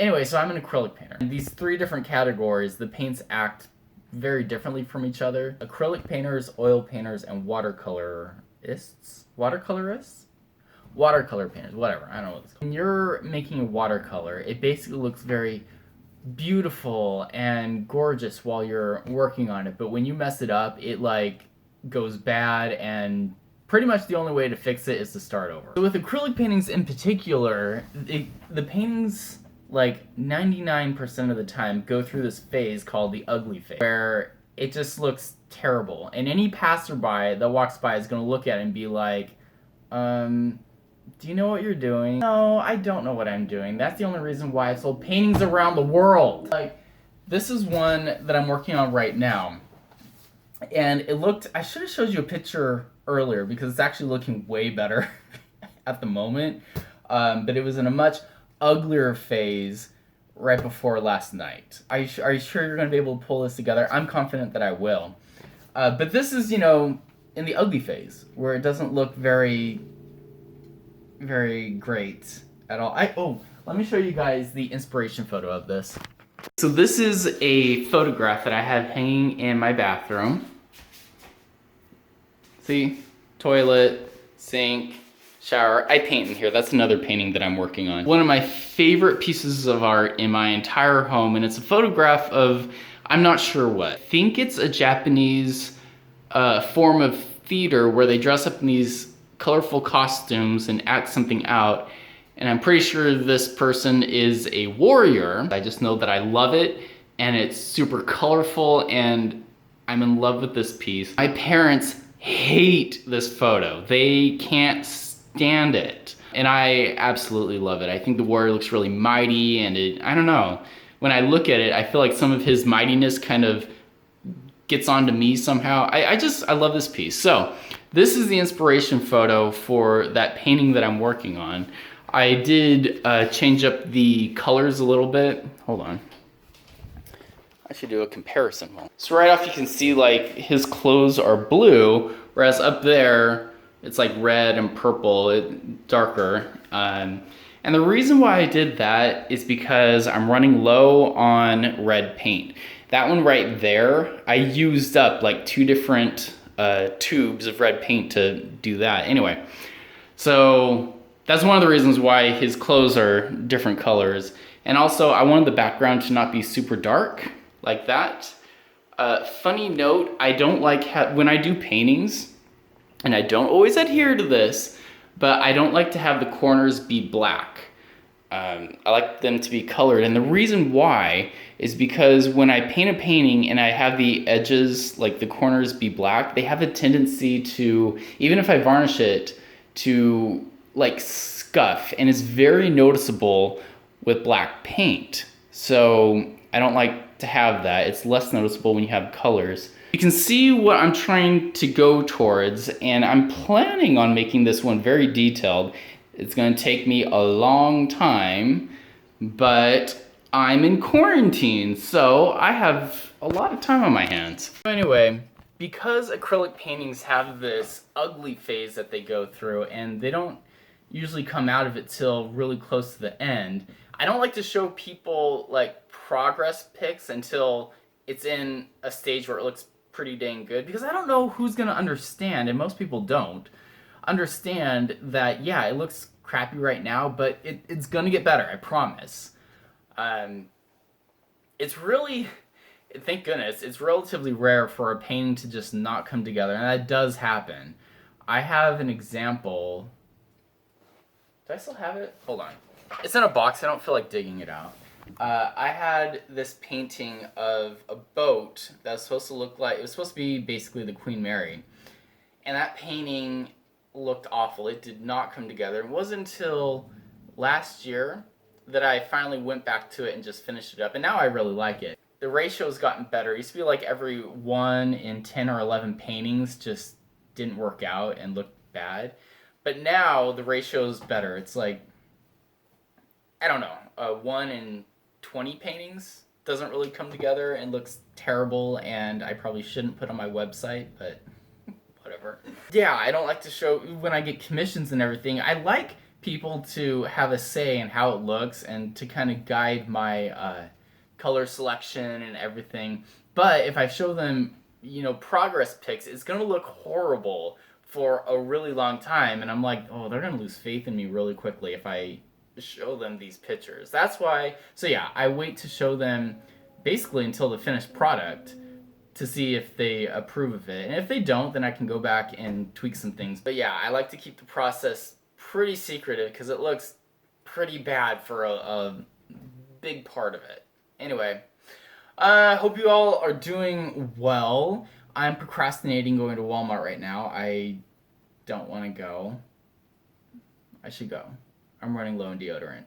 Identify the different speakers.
Speaker 1: Anyway, so I'm an acrylic painter. In these three different categories, the paints act very differently from each other. Acrylic painters, oil painters, and watercolorists? Watercolorists? Watercolor painters, whatever, I don't know what it's called. When you're making a watercolor, it basically looks very beautiful and gorgeous while you're working on it, but when you mess it up, it like goes bad, and pretty much the only way to fix it is to start over. So with acrylic paintings in particular, the paintings like 99% of the time go through this phase called the ugly phase, where it just looks terrible, and any passerby that walks by is going to look at it and be like, do you know what you're doing? No, I don't know what I'm doing. That's the only reason why I've sold paintings around the world. Like, this is one that I'm working on right now. And it looked, I should have showed you a picture earlier because it's actually looking way better at the moment. But it was in a much uglier phase right before last night. Are you sure you're going to be able to pull this together? I'm confident that I will. But this is, you know, in the ugly phase where it doesn't look very great at all. Let me show you guys the inspiration photo of this. So this is a photograph that I have hanging in my bathroom. See? Toilet, sink, shower. I paint in here. That's another painting that I'm working on. One of my favorite pieces of art in my entire home, and it's a photograph of, I'm not sure what. I think it's a Japanese form of theater where they dress up in these colorful costumes and act something out, and I'm pretty sure this person is a warrior. I just know that I love it, and it's super colorful, and I'm in love with this piece. My parents hate this photo. They can't stand it, and I absolutely love it. I think the warrior looks really mighty, and I don't know, when I look at it, I feel like some of his mightiness kind of gets onto me somehow. I love this piece. So this is the inspiration photo for that painting that I'm working on. I did change up the colors a little bit. Hold on. I should do a comparison one. So right off you can see like his clothes are blue, whereas up there it's like red and purple, darker. And the reason why I did that is because I'm running low on red paint. That one right there, I used up like 2 different tubes of red paint to do that. Anyway, so that's one of the reasons why his clothes are different colors. And also I wanted the background to not be super dark like that. Funny note, I don't like when I do paintings, and I don't always adhere to this, but I don't like to have the corners be black. I like them to be colored, and the reason why is because when I paint a painting and I have the edges, like the corners be black, they have a tendency to, even if I varnish it, to like scuff, and it's very noticeable with black paint. So I don't like to have that. It's less noticeable when you have colors. You can see what I'm trying to go towards, and I'm planning on making this one very detailed. It's gonna take me a long time, but I'm in quarantine, so I have a lot of time on my hands. Anyway, because acrylic paintings have this ugly phase that they go through, and they don't usually come out of it till really close to the end, I don't like to show people like progress pics until it's in a stage where it looks pretty dang good, because I don't know who's gonna understand, and most people don't understand that, yeah, it looks crappy right now, but it's gonna get better, I promise. It's really, thank goodness, it's relatively rare for a painting to just not come together, and that does happen. I have an example. Do I still have it? Hold on. It's in a box, I don't feel like digging it out. I had this painting of a boat that was supposed to look like, it was supposed to be basically the Queen Mary. And that painting looked awful. It did not come together. It wasn't until last year that I finally went back to it and just finished it up. And now I really like it. The ratio's gotten better. It used to be like every 1 in 10 or 11 paintings just didn't work out and looked bad. But now the ratio's better. It's like, I don't know, 1 in 20 paintings doesn't really come together and looks terrible, and I probably shouldn't put on my website, but whatever. Yeah, I don't like to show, when I get commissions and everything, I like people to have a say in how it looks and to kind of guide my color selection and everything. But if I show them, progress pics, it's gonna look horrible for a really long time. And I'm like, oh, they're gonna lose faith in me really quickly if I show them these pictures. That's why. So yeah, I wait to show them basically until the finished product to see if they approve of it. And if they don't, then I can go back and tweak some things. But yeah, I like to keep the process pretty secretive because it looks pretty bad for a big part of it. Anyway, I hope you all are doing well. I'm procrastinating going to Walmart right now. I don't want to go. I should go. I'm running low on deodorant.